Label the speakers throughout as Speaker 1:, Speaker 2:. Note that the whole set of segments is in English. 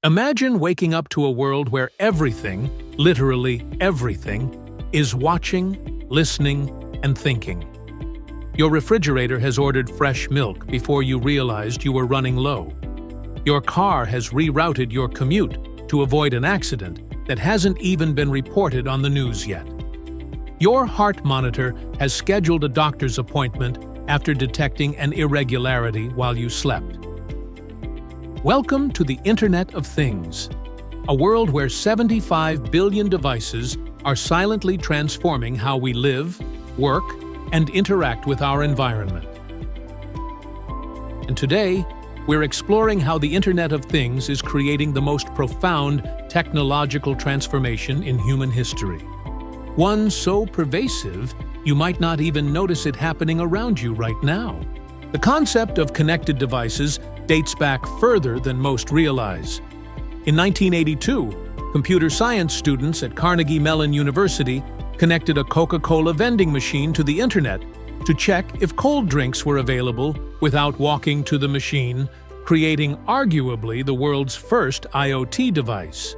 Speaker 1: Imagine waking up to a world where everything, literally everything, is watching, listening, and thinking. Your refrigerator has ordered fresh milk before you realized you were running low. Your car has rerouted your commute to avoid an accident that hasn't even been reported on the news yet. Your heart monitor has scheduled a doctor's appointment after detecting an irregularity while you slept. Welcome to the Internet of Things, a world where 75 billion devices are silently transforming how we live, work, and interact with our environment. And today, we're exploring how the Internet of Things is creating the most profound technological transformation in human history. One so pervasive, you might not even notice it happening around you right now. The concept of connected devices dates back further than most realize. In 1982, computer science students at Carnegie Mellon University connected a Coca-Cola vending machine to the internet to check if cold drinks were available without walking to the machine, creating arguably the world's first IoT device.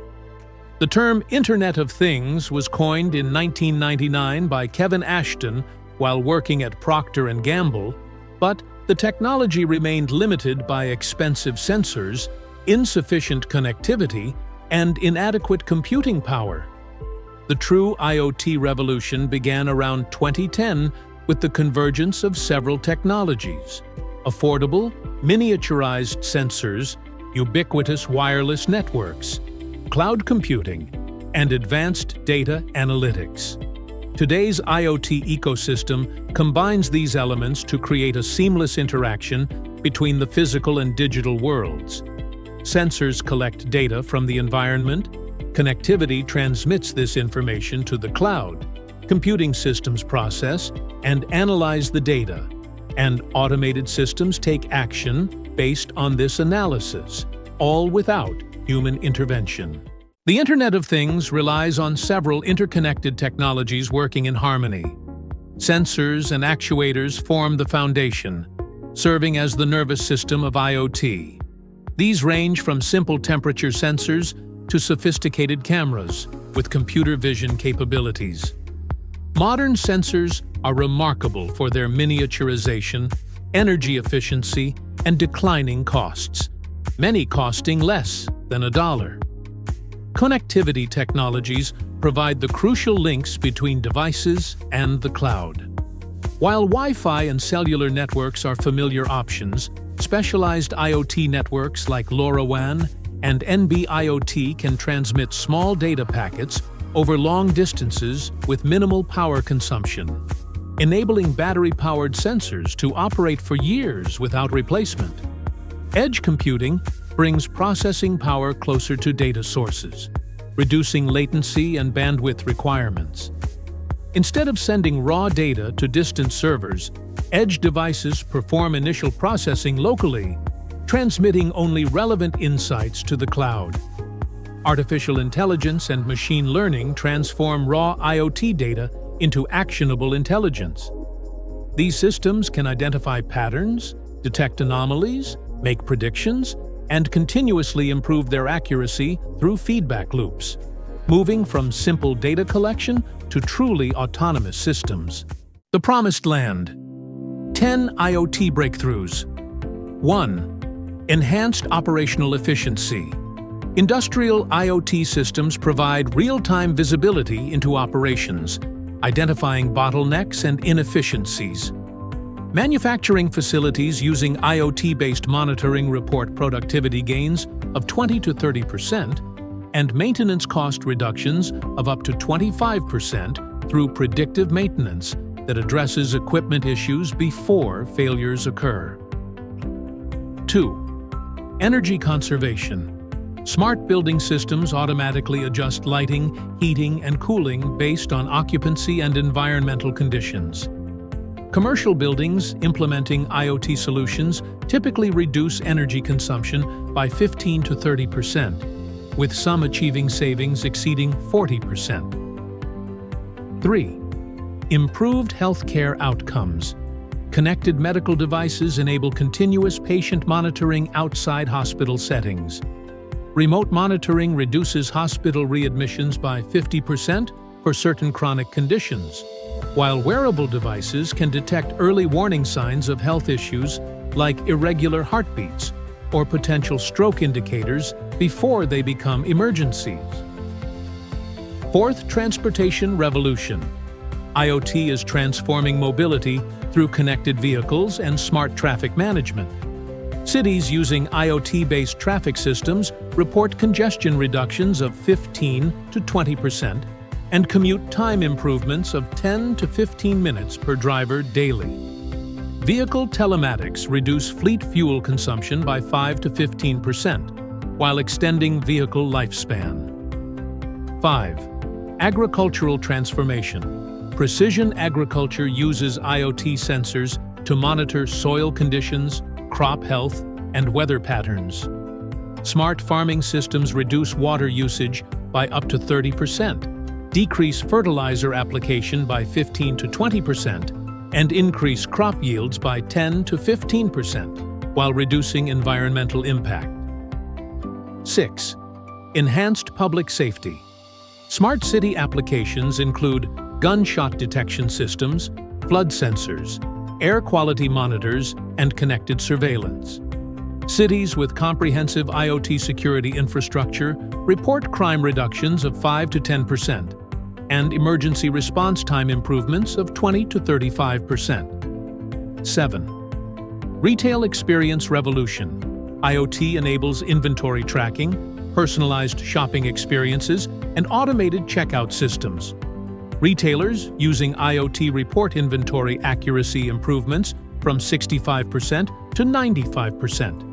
Speaker 1: The term Internet of Things was coined in 1999 by Kevin Ashton while working at Procter & Gamble, but the technology remained limited by expensive sensors, insufficient connectivity, and inadequate computing power. The true IoT revolution began around 2010 with the convergence of several technologies: affordable, miniaturized sensors, ubiquitous wireless networks, cloud computing, and advanced data analytics. Today's IoT ecosystem combines these elements to create a seamless interaction between the physical and digital worlds. Sensors collect data from the environment, connectivity transmits this information to the cloud, computing systems process and analyze the data, and automated systems take action based on this analysis, all without human intervention. The Internet of Things relies on several interconnected technologies working in harmony. Sensors and actuators form the foundation, serving as the nervous system of IoT. These range from simple temperature sensors to sophisticated cameras with computer vision capabilities. Modern sensors are remarkable for their miniaturization, energy efficiency, and declining costs, many costing less than $1. Connectivity technologies provide the crucial links between devices and the cloud. While Wi-Fi and cellular networks are familiar options, specialized IoT networks like LoRaWAN and NB-IoT can transmit small data packets over long distances with minimal power consumption, enabling battery-powered sensors to operate for years without replacement. Edge computing brings processing power closer to data sources, reducing latency and bandwidth requirements. Instead of sending raw data to distant servers, edge devices perform initial processing locally, transmitting only relevant insights to the cloud. Artificial intelligence and machine learning transform raw IoT data into actionable intelligence. These systems can identify patterns, detect anomalies, make predictions, and continuously improve their accuracy through feedback loops, moving from simple data collection to truly autonomous systems. The Promised Land. 10 IoT breakthroughs. 1. Enhanced operational efficiency. Industrial IoT systems provide real-time visibility into operations, identifying bottlenecks and inefficiencies. Manufacturing facilities using IoT-based monitoring report productivity gains of 20 to 30% and maintenance cost reductions of up to 25% through predictive maintenance that addresses equipment issues before failures occur. 2. Energy conservation. Smart building systems automatically adjust lighting, heating, and cooling based on occupancy and environmental conditions. Commercial buildings implementing IoT solutions typically reduce energy consumption by 15 to 30%, with some achieving savings exceeding 40%. 3. Improved healthcare outcomes. Connected medical devices enable continuous patient monitoring outside hospital settings. Remote monitoring reduces hospital readmissions by 50% for certain chronic conditions, while wearable devices can detect early warning signs of health issues like irregular heartbeats or potential stroke indicators before they become emergencies. Fourth, transportation revolution. IoT is transforming mobility through connected vehicles and smart traffic management. Cities using IoT-based traffic systems report congestion reductions of 15 to 20% and commute time improvements of 10 to 15 minutes per driver daily. Vehicle telematics reduce fleet fuel consumption by 5 to 15%, while extending vehicle lifespan. 5. Agricultural transformation. Precision agriculture uses IoT sensors to monitor soil conditions, crop health, and weather patterns. Smart farming systems reduce water usage by up to 30%, decrease fertilizer application by 15 to 20%, and increase crop yields by 10 to 15%, while reducing environmental impact. 6. Enhanced public safety. Smart city applications include gunshot detection systems, flood sensors, air quality monitors, and connected surveillance. Cities with comprehensive IoT security infrastructure report crime reductions of 5 to 10% and emergency response time improvements of 20 to 35%. 7. Retail experience revolution. IoT enables inventory tracking, personalized shopping experiences, and automated checkout systems. Retailers using IoT report inventory accuracy improvements from 65% to 95%,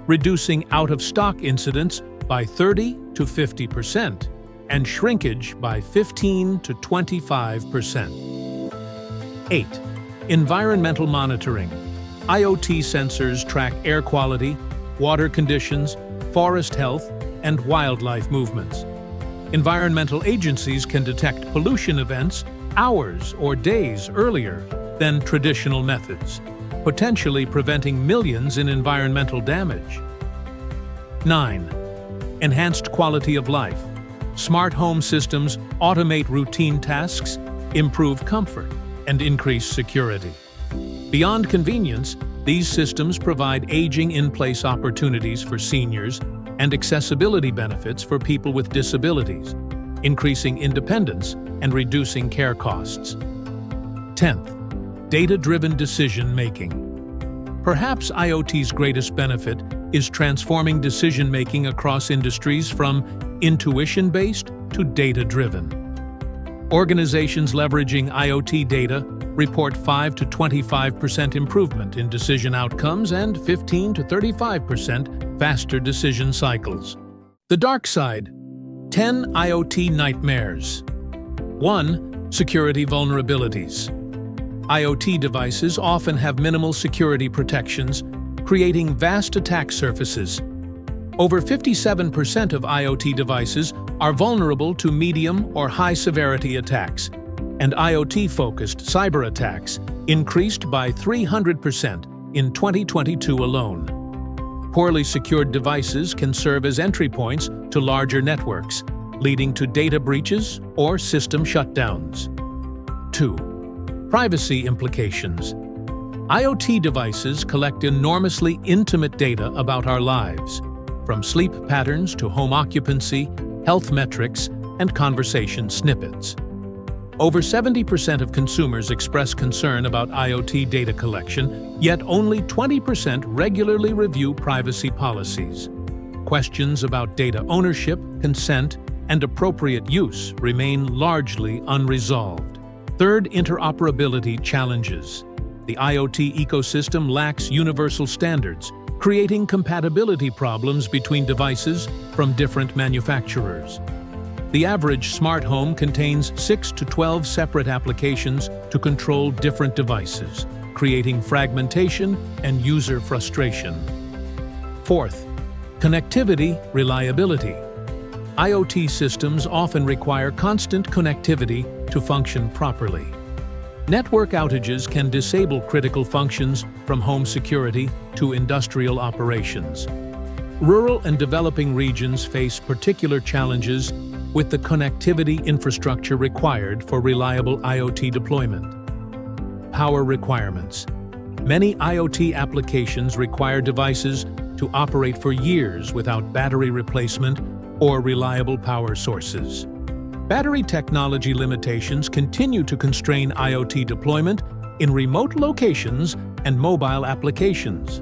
Speaker 1: reducing out-of-stock incidents by 30 to 50% and shrinkage by 15 to 25%. 8. Environmental monitoring. IoT sensors track air quality, water conditions, forest health, and wildlife movements. Environmental agencies can detect pollution events hours or days earlier than traditional methods, potentially preventing millions in environmental damage. 9. Enhanced quality of life. Smart home systems automate routine tasks, improve comfort, and increase security. Beyond convenience, these systems provide aging-in-place opportunities for seniors and accessibility benefits for people with disabilities, increasing independence and reducing care costs. 10th, data-driven decision-making. Perhaps IoT's greatest benefit is transforming decision-making across industries from intuition-based to data-driven. Organizations leveraging IoT data report 5 to 25% improvement in decision outcomes and 15 to 35% faster decision cycles. The dark side: 10 IoT nightmares. 1. Security vulnerabilities. IoT devices often have minimal security protections, creating vast attack surfaces. Over 57% of IoT devices are vulnerable to medium or high-severity attacks, and IoT-focused cyber attacks increased by 300% in 2022 alone. Poorly secured devices can serve as entry points to larger networks, leading to data breaches or system shutdowns. 2. Privacy implications. IoT devices collect enormously intimate data about our lives, from sleep patterns to home occupancy, health metrics, and conversation snippets. Over 70% of consumers express concern about IoT data collection, yet only 20% regularly review privacy policies. Questions about data ownership, consent, and appropriate use remain largely unresolved. Third, interoperability challenges. The IoT ecosystem lacks universal standards, creating compatibility problems between devices from different manufacturers. The average smart home contains 6 to 12 separate applications to control different devices, creating fragmentation and user frustration. Fourth, connectivity reliability. IoT systems often require constant connectivity to function properly. Network outages can disable critical functions from home security to industrial operations. Rural and developing regions face particular challenges with the connectivity infrastructure required for reliable IoT deployment. Power requirements. Many IoT applications require devices to operate for years without battery replacement or reliable power sources. Battery technology limitations continue to constrain IoT deployment in remote locations and mobile applications.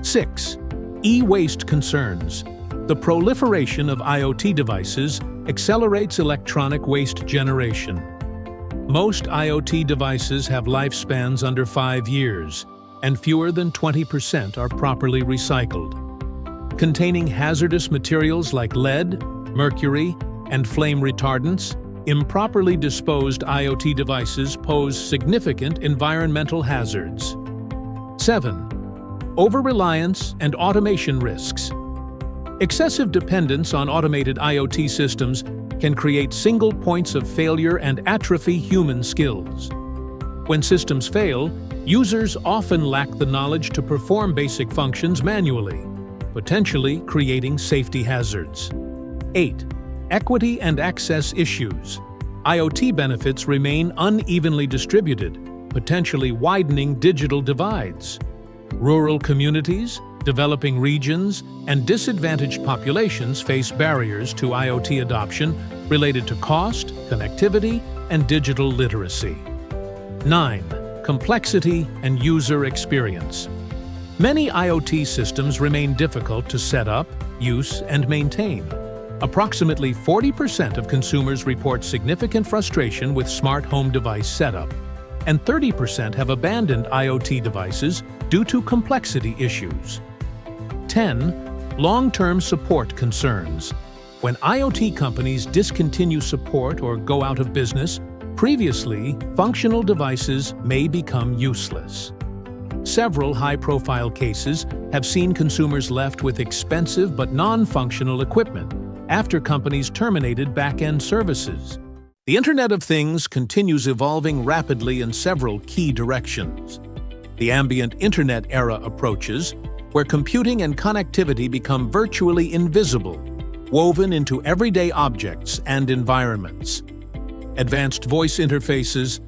Speaker 1: 6. E-waste concerns. The proliferation of IoT devices accelerates electronic waste generation. Most IoT devices have lifespans under 5 years, and fewer than 20% are properly recycled. Containing hazardous materials like lead, mercury, and flame retardants, improperly disposed IoT devices pose significant environmental hazards. 7. Over-reliance and automation risks. Excessive dependence on automated IoT systems can create single points of failure and atrophy human skills. When systems fail, users often lack the knowledge to perform basic functions manually, potentially creating safety hazards. 8. Equity and access issues. IoT benefits remain unevenly distributed, potentially widening digital divides. Rural communities, developing regions, and disadvantaged populations face barriers to IoT adoption related to cost, connectivity, and digital literacy. 9. Complexity and user experience. Many IoT systems remain difficult to set up, use, and maintain. Approximately 40% of consumers report significant frustration with smart home device setup, and 30% have abandoned IoT devices due to complexity issues. 10. Long-term support concerns. When IoT companies discontinue support or go out of business, previously functional devices may become useless. Several high-profile cases have seen consumers left with expensive but non-functional equipment after companies terminated back-end services. The Internet of Things continues evolving rapidly in several key directions. The ambient Internet era approaches, where computing and connectivity become virtually invisible, woven into everyday objects and environments. Advanced voice interfaces,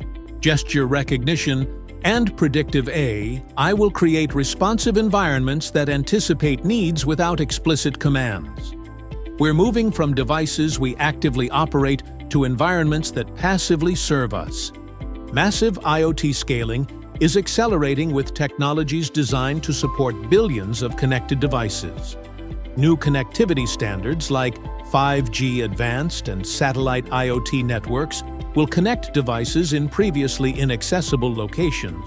Speaker 1: gesture recognition, and predictive AI will create responsive environments that anticipate needs without explicit commands. We're moving from devices we actively operate to environments that passively serve us. Massive IoT scaling is accelerating with technologies designed to support billions of connected devices. New connectivity standards like 5G Advanced and satellite IoT networks will connect devices in previously inaccessible locations,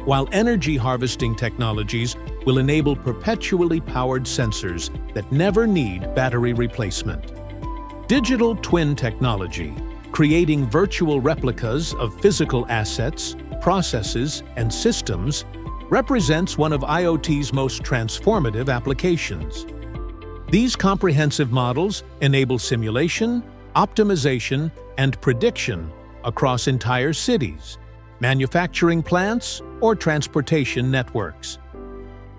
Speaker 1: while energy harvesting technologies will enable perpetually powered sensors that never need battery replacement. Digital twin technology, creating virtual replicas of physical assets, processes, and systems, represents one of IoT's most transformative applications. These comprehensive models enable simulation, optimization, and prediction across entire cities, manufacturing plants, or transportation networks.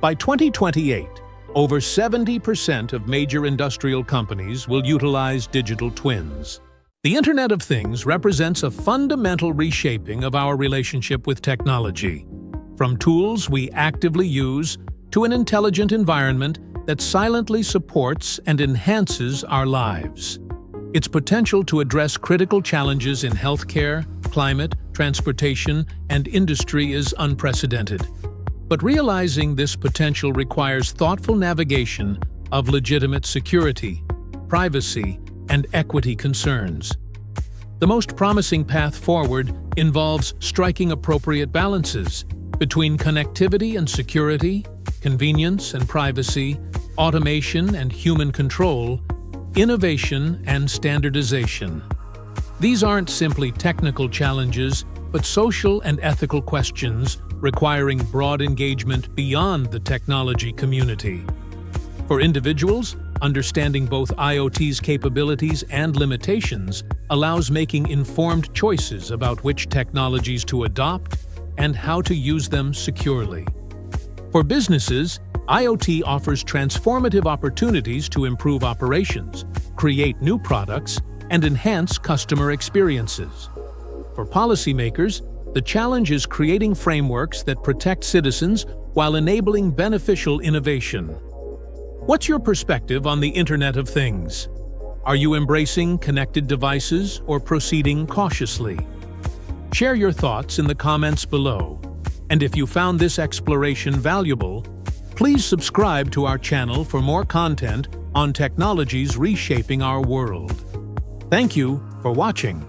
Speaker 1: By 2028, over 70% of major industrial companies will utilize digital twins. The Internet of Things represents a fundamental reshaping of our relationship with technology, from tools we actively use to an intelligent environment that silently supports and enhances our lives. Its potential to address critical challenges in healthcare, climate, transportation, and industry is unprecedented. But realizing this potential requires thoughtful navigation of legitimate security, privacy, and equity concerns. The most promising path forward involves striking appropriate balances between connectivity and security, convenience and privacy, automation and human control, innovation and standardization. These aren't simply technical challenges, but social and ethical questions requiring broad engagement beyond the technology community. For individuals, understanding both IoT's capabilities and limitations allows making informed choices about which technologies to adopt and how to use them securely. For businesses, IoT offers transformative opportunities to improve operations, create new products, and enhance customer experiences. For policymakers, the challenge is creating frameworks that protect citizens while enabling beneficial innovation. What's your perspective on the Internet of Things? Are you embracing connected devices or proceeding cautiously? Share your thoughts in the comments below. And if you found this exploration valuable, please subscribe to our channel for more content on technologies reshaping our world. Thank you for watching.